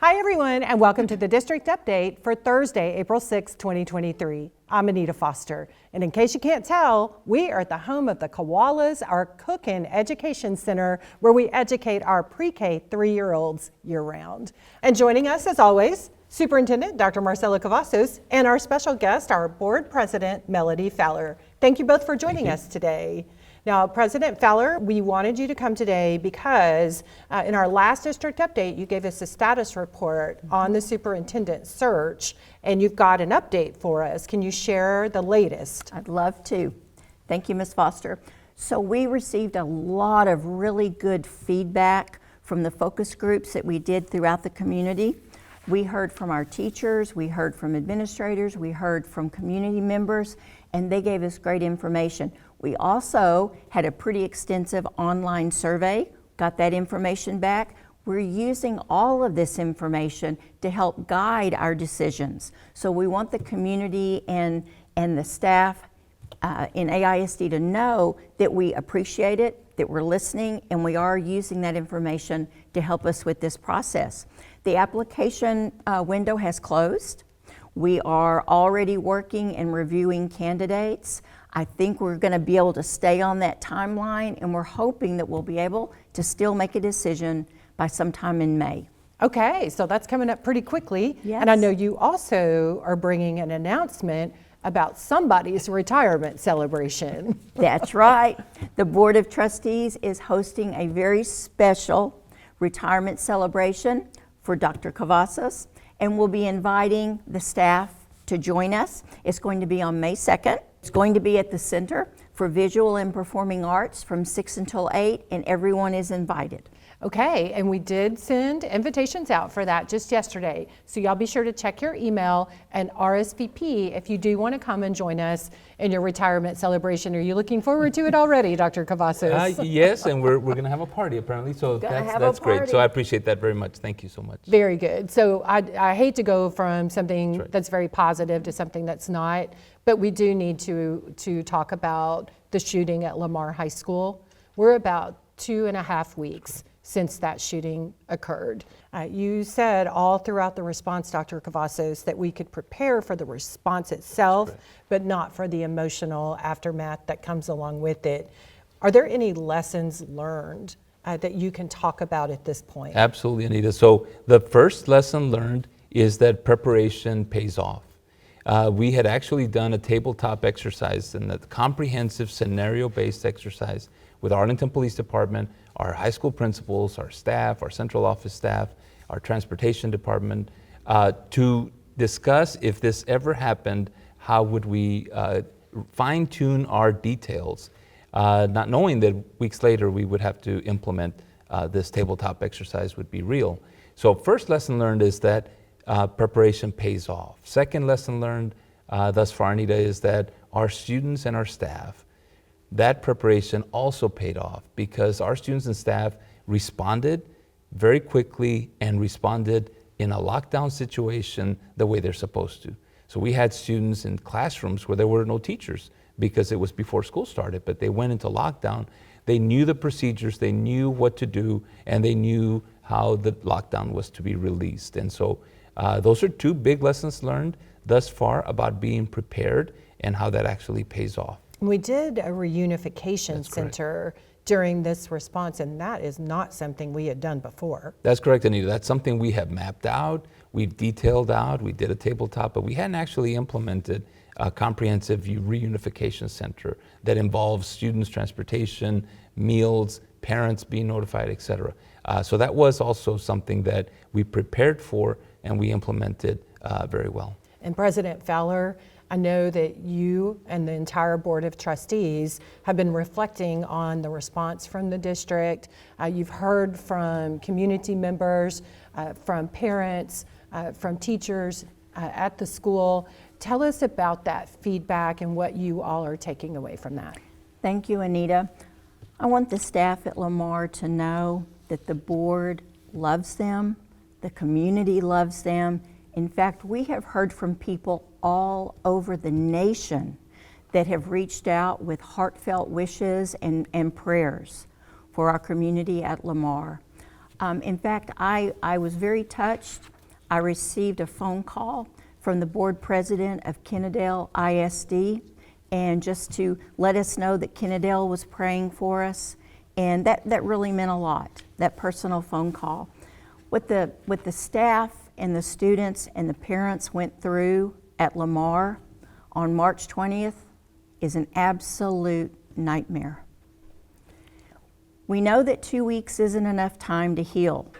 Hi everyone, and welcome to the District Update for Thursday, April 6, 2023. I'm Anita Foster, and in case you can't tell, we are at the home of the Koalas, our Cookin Education Center, where we educate our pre-K 3-year-olds year-round. And joining us, as always, Superintendent Dr. Marcela Cavazos and our special guest, our Board President, Melody Fowler. Thank you both for joining us today. Now, President Fowler, we wanted you to come today because in our last district update, you gave us a status report on the superintendent search, and you've got an update for us. Can you share the latest? I'd love to. Thank you, Ms. Foster. So we received a lot of really good feedback from the focus groups that we did throughout the community. We heard from our teachers, we heard from administrators, we heard from community members, and they gave us great information. We also had a pretty extensive online survey, got that information back. We're using all of this information to help guide our decisions. So we want the community and the staff in AISD to know that we appreciate it, that we're listening, and we are using that information to help us with this process. The application window has closed. We are already working and reviewing candidates. I think we're going to be able to stay on that timeline, and we're hoping that we'll be able to still make a decision by sometime in May. Okay, so that's coming up pretty quickly. Yes. And I know you also are bringing an announcement about somebody's retirement celebration. That's right. The Board of Trustees is hosting a very special retirement celebration for Dr. Cavazos, and we'll be inviting the staff to join us. It's going to be on May 2nd. It's going to be at the Center for Visual and Performing Arts from 6 until 8, and everyone is invited. Okay, and we did send invitations out for that just yesterday. So y'all be sure to check your email and RSVP if you do want to come and join us in your retirement celebration. Are you looking forward to it already, Dr. Cavazos? Yes, and we're going to have a party apparently, so that's great. So I appreciate that very much. Thank you so much. Very good. So I hate to go from something that's very positive to something that's not, but we do need to talk about the shooting at Lamar High School. We're about 2.5 weeks since that shooting occurred. You said all throughout the response, Dr. Cavazos, that we could prepare for the response itself, but not for the emotional aftermath that comes along with it. Are there any lessons learned that you can talk about at this point? Absolutely, Anita. So the first lesson learned is that preparation pays off. We had actually done a tabletop exercise and a comprehensive scenario-based exercise with Arlington Police Department, our high school principals, our staff, our central office staff, our transportation department, to discuss if this ever happened, how would we fine-tune our details, not knowing that weeks later we would have to implement this tabletop exercise would be real. So first lesson learned is that preparation pays off. Second lesson learned thus far, Anita, is that our students and our staff, that preparation also paid off because our students and staff responded very quickly and responded in a lockdown situation the way they're supposed to. So we had students in classrooms where there were no teachers because it was before school started, but they went into lockdown. They knew the procedures, they knew what to do, and they knew how the lockdown was to be released. And so those are two big lessons learned thus far about being prepared and how that actually pays off. We did a reunification center during this response, and that is not something we had done before. That's correct, Anita. That's something we have mapped out, we've detailed out, we did a tabletop, but we hadn't actually implemented a comprehensive reunification center that involves students, transportation, meals, parents being notified, et cetera. So that was also something that we prepared for and we implemented very well. And President Fowler, I know that you and the entire Board of Trustees have been reflecting on the response from the district. You've heard from community members, from parents, from teachers at the school. Tell us about that feedback and what you all are taking away from that. Thank you, Anita. I want the staff at Lamar to know that the board loves them, the community loves them. In fact, we have heard from people all over the nation that have reached out with heartfelt wishes and prayers for our community at Lamar. In fact, I was very touched I received a phone call from the board president of Kennedale ISD, and just to let us know that Kennedale was praying for us, and that really meant a lot, that personal phone call. What the staff and the students and the parents went through at Lamar on March 20th is an absolute nightmare. We know that 2 weeks isn't enough time to heal,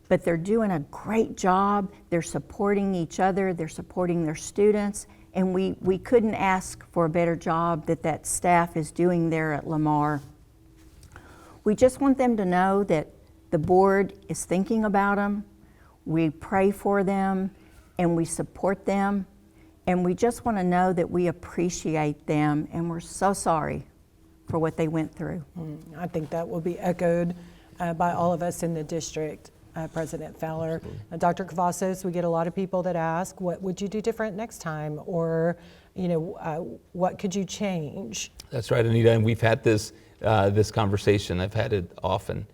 but they're doing a great job. They're supporting each other, they're supporting their students, and we couldn't ask for a better job that staff is doing there at Lamar. We just want them to know that the board is thinking about them, we pray for them, and we support them, and we just want to know that we appreciate them, and we're so sorry for what they went through. I think that will be echoed by all of us in the district, President Fowler. Dr. Cavazos, we get a lot of people that ask, what would you do different next time? Or, what could you change? That's right, Anita, and we've had this conversation. I've had it often.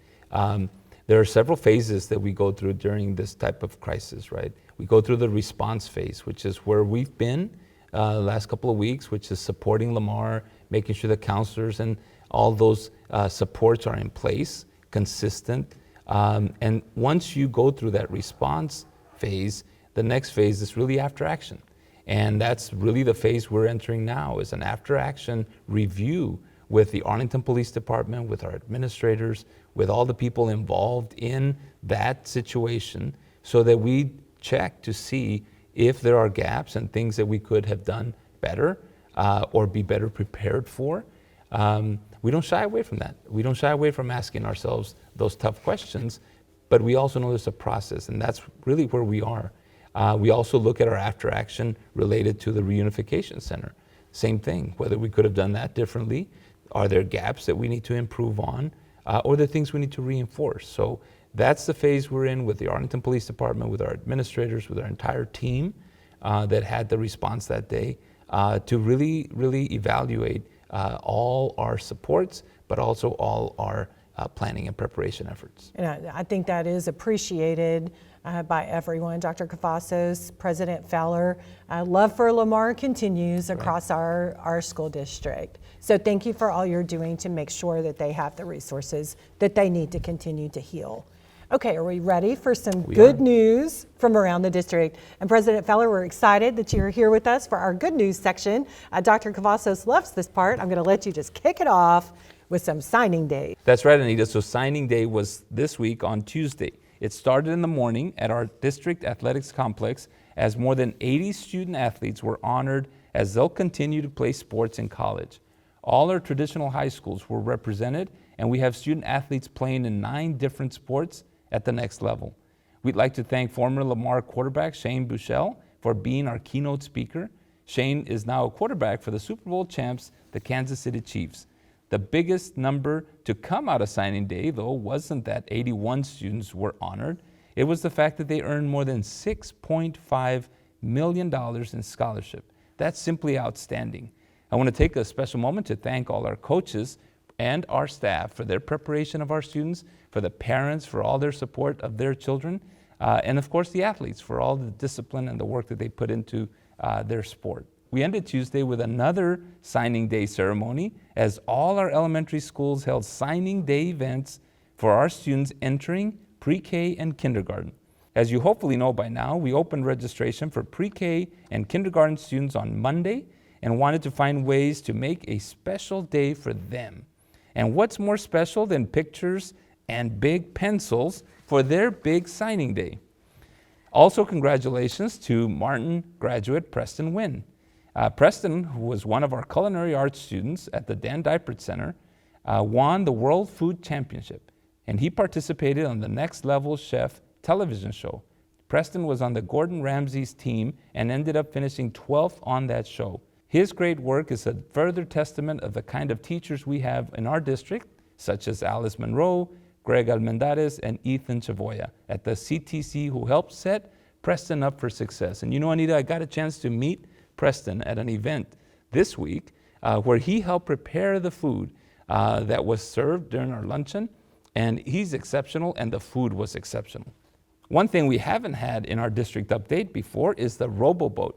There are several phases that we go through during this type of crisis, right? We go through the response phase, which is where we've been the last couple of weeks, which is supporting Lamar, making sure the counselors and all those supports are in place, consistent. And once you go through that response phase, the next phase is really after action. And that's really the phase we're entering now, is an after action review with the Arlington Police Department, with our administrators, with all the people involved in that situation, so that we check to see if there are gaps and things that we could have done better or be better prepared for. We don't shy away from that. We don't shy away from asking ourselves those tough questions, but we also know there's a process, and that's really where we are. We also look at our after action related to the reunification center. Same thing, whether we could have done that differently. Are there gaps that we need to improve on, or the things we need to reinforce? So that's the phase we're in with the Arlington Police Department, with our administrators, with our entire team that had the response that day to really, really evaluate all our supports, but also all our planning and preparation efforts. And I think that is appreciated by everyone. Dr. Cavazos, President Fowler, love for Lamar continues across our school district. So thank you for all you're doing to make sure that they have the resources that they need to continue to heal. Okay, are we ready for some good news from around the district? And President Fowler, we're excited that you're here with us for our good news section. Dr. Cavazos loves this part. I'm going to let you just kick it off with some signing day. That's right, Anita. So signing day was this week on Tuesday. It started in the morning at our district athletics complex as more than 80 student athletes were honored as they'll continue to play sports in college. All our traditional high schools were represented, and we have student athletes playing in 9 different sports at the next level. We'd like to thank former Lamar quarterback Shane Buechele for being our keynote speaker. Shane is now a quarterback for the Super Bowl champs, the Kansas City Chiefs. The biggest number to come out of signing day, though, wasn't that 81 students were honored. It was the fact that they earned more than $6.5 million in scholarship. That's simply outstanding. I want to take a special moment to thank all our coaches and our staff for their preparation of our students, for the parents for all their support of their children, and of course the athletes for all the discipline and the work that they put into their sport. We ended Tuesday with another signing day ceremony as all our elementary schools held signing day events for our students entering pre-K and kindergarten. As you hopefully know by now, we opened registration for pre-K and kindergarten students on Monday and wanted to find ways to make a special day for them. And what's more special than pictures and big pencils for their big signing day? Also, congratulations to Martin graduate Preston Wynn. Preston, who was one of our culinary arts students at the Dan Dipert Center, won the World Food Championship, and he participated on the Next Level Chef television show. Preston was on the Gordon Ramsay's team and ended up finishing 12th on that show. His great work is a further testament of the kind of teachers we have in our district, such as Alice Monroe, Greg Almendares, and Ethan Chavoya at the CTC, who helped set Preston up for success. And you know, Anita, I got a chance to meet Preston at an event this week where he helped prepare the food that was served during our luncheon, and he's exceptional, and the food was exceptional. One thing we haven't had in our district update before is the RoboBoat.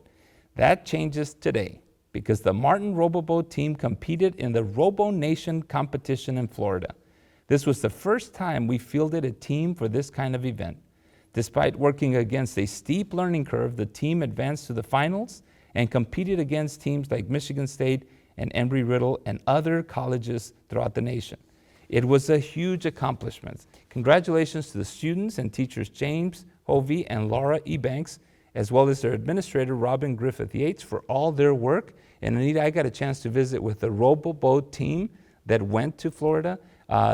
That changes today because the Martin RoboBoat team competed in the RoboNation competition in Florida. This was the first time we fielded a team for this kind of event. Despite working against a steep learning curve, the team advanced to the finals and competed against teams like Michigan State and Embry-Riddle and other colleges throughout the nation. It was a huge accomplishment. Congratulations to the students and teachers James Hovey and Laura Ebanks, as well as their administrator Robin Griffith Yates for all their work. And Anita, I got a chance to visit with the RoboBoat team that went to Florida.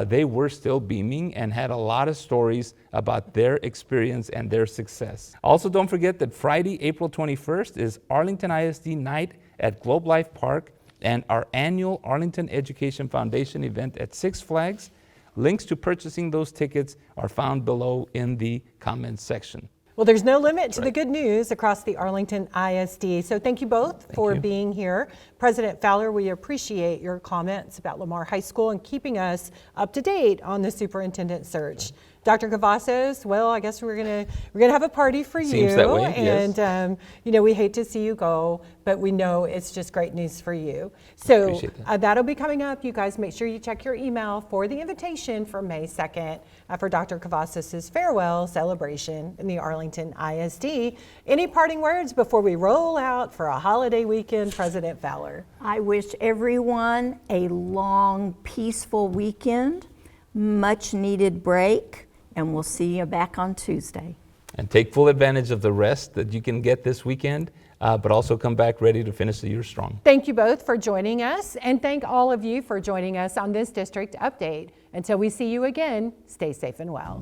They were still beaming and had a lot of stories about their experience and their success. Also, don't forget that Friday, April 21st is Arlington ISD night at Globe Life Park and our annual Arlington Education Foundation event at Six Flags. Links to purchasing those tickets are found below in the comments section. Well, there's no limit to the good news across the Arlington ISD. So thank you both for being here. President Fowler, we appreciate your comments about Lamar High School and keeping us up to date on the superintendent search. Dr. Cavazos, well, I guess we're gonna have a party for you. Seems that way, and yes. you know, we hate to see you go, but we know it's just great news for you. So that'll be coming up. You guys make sure you check your email for the invitation for May 2nd for Dr. Cavazos' farewell celebration in the Arlington ISD. Any parting words before we roll out for a holiday weekend, President Fowler? I wish everyone a long, peaceful weekend, much needed break, and we'll see you back on Tuesday. And take full advantage of the rest that you can get this weekend, but also come back ready to finish the year strong. Thank you both for joining us, and thank all of you for joining us on this district update. Until we see you again, stay safe and well.